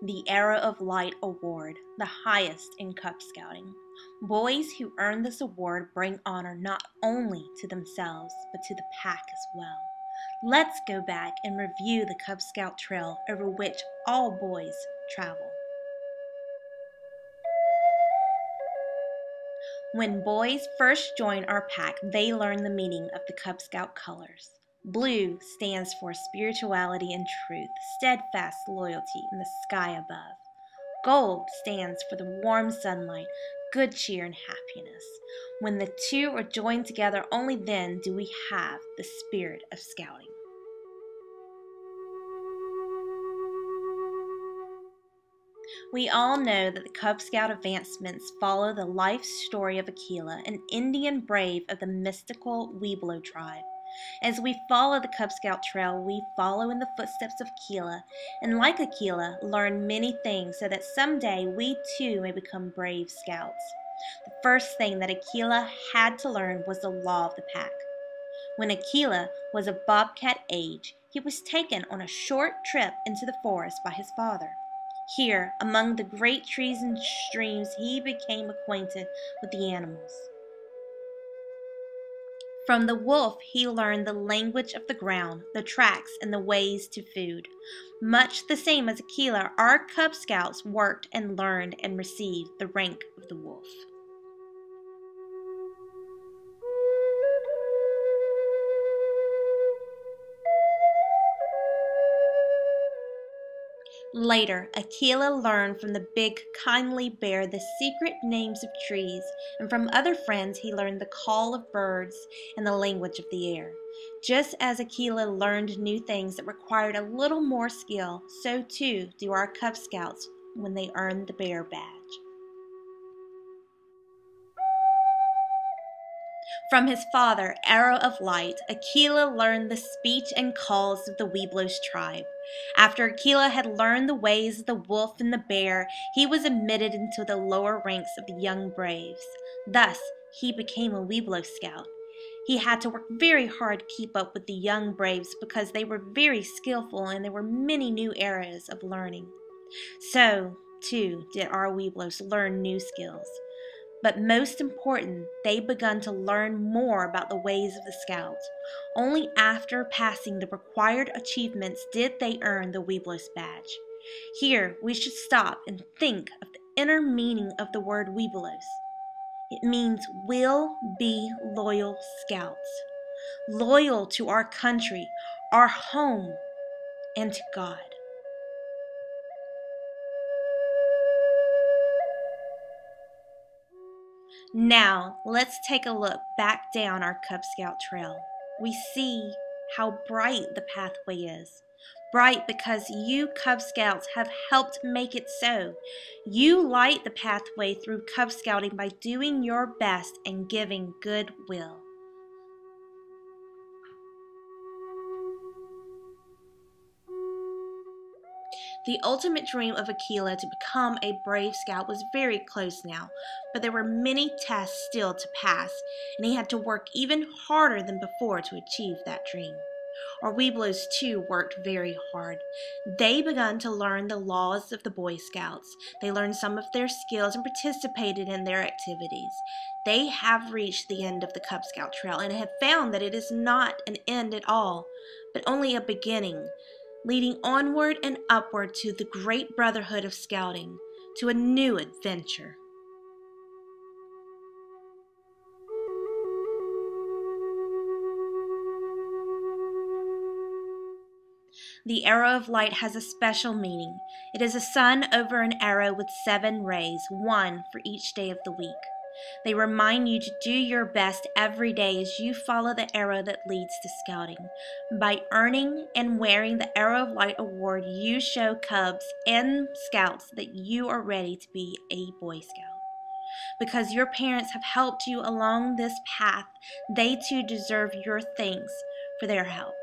The Arrow of Light Award, the highest in Cub Scouting. Boys who earn this award bring honor not only to themselves, but to the pack as well. Let's go back and review the Cub Scout trail over which all boys travel. When boys first join our pack, they learn the meaning of the Cub Scout colors. Blue stands for spirituality and truth, steadfast loyalty in the sky above. Gold stands for the warm sunlight, good cheer and happiness. When the two are joined together, only then do we have the spirit of scouting. We all know that the Cub Scout advancements follow the life story of Aquila, an Indian brave of the mystical Webelos tribe. As we follow the Cub Scout trail, we follow in the footsteps of Aquila, and like Aquila, learn many things so that someday we too may become brave scouts. The first thing that Aquila had to learn was the law of the pack. When Aquila was of bobcat age, he was taken on a short trip into the forest by his father. Here, among the great trees and streams, he became acquainted with the animals. From the wolf, he learned the language of the ground, the tracks, and the ways to food. Much the same as Aquila, our Cub Scouts worked and learned and received the rank of the wolf. Later, Aquila learned from the big, kindly bear the secret names of trees, and from other friends he learned the call of birds and the language of the air. Just as Aquila learned new things that required a little more skill, so too do our Cub Scouts when they earn the bear badge. From his father, Arrow of Light, Aquila learned the speech and calls of the Webelos tribe. After Aquila had learned the ways of the wolf and the bear, he was admitted into the lower ranks of the young braves. Thus, he became a Webelos scout. He had to work very hard to keep up with the young braves because they were very skillful and there were many new areas of learning. So, too, did our Webelos learn new skills. But most important, they began to learn more about the ways of the Scouts. Only after passing the required achievements did they earn the Webelos badge. Here, we should stop and think of the inner meaning of the word Webelos. It means will be loyal Scouts. Loyal to our country, our home, and to God. Now, let's take a look back down our Cub Scout trail. We see how bright the pathway is. Bright because you Cub Scouts have helped make it so. You light the pathway through Cub Scouting by doing your best and giving goodwill. The ultimate dream of Aquila to become a brave scout was very close now, but there were many tests still to pass, and he had to work even harder than before to achieve that dream. Our Webelos too worked very hard. They began to learn the laws of the Boy Scouts. They learned some of their skills and participated in their activities. They have reached the end of the Cub Scout trail and have found that it is not an end at all, but only a beginning, leading onward and upward to the great brotherhood of scouting, to a new adventure. The Arrow of Light has a special meaning. It is a sun over an arrow with 7 rays, one for each day of the week. They remind you to do your best every day as you follow the arrow that leads to scouting. By earning and wearing the Arrow of Light award, you show Cubs and Scouts that you are ready to be a Boy Scout. Because your parents have helped you along this path, they too deserve your thanks for their help.